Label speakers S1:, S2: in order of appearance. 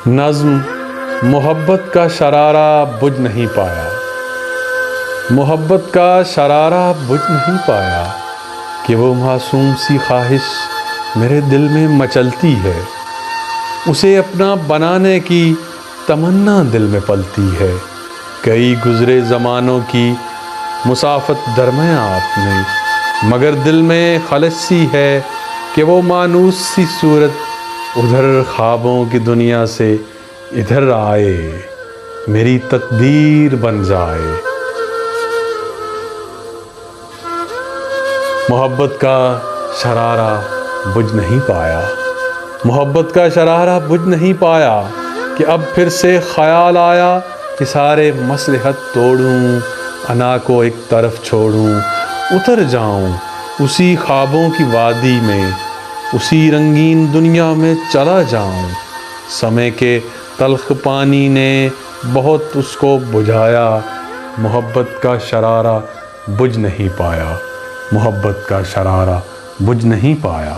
S1: نظم محبت کا شرارہ بجھ نہیں پایا، محبت کا شرارہ بجھ نہیں پایا کہ وہ معصوم سی خواہش میرے دل میں مچلتی ہے، اسے اپنا بنانے کی تمنا دل میں پلتی ہے۔ کئی گزرے زمانوں کی مسافت درمیاں آپ نے، مگر دل میں خلش سی ہے کہ وہ مانوس سی صورت ادھر خوابوں کی دنیا سے ادھر آئے، میری تقدیر بن جائے۔ محبت کا شرارہ بجھ نہیں پایا، محبت کا شرارہ بجھ نہیں پایا کہ اب پھر سے خیال آیا کہ سارے مصلحت توڑوں، انا کو ایک طرف چھوڑوں، اتر جاؤں اسی خوابوں کی وادی میں، اسی رنگین دنیا میں چلا جاؤں۔ سمے کے تلخ پانی نے بہت اس کو بجھایا، محبت کا شرارہ بجھ نہیں پایا، محبت کا شرارہ بجھ نہیں پایا۔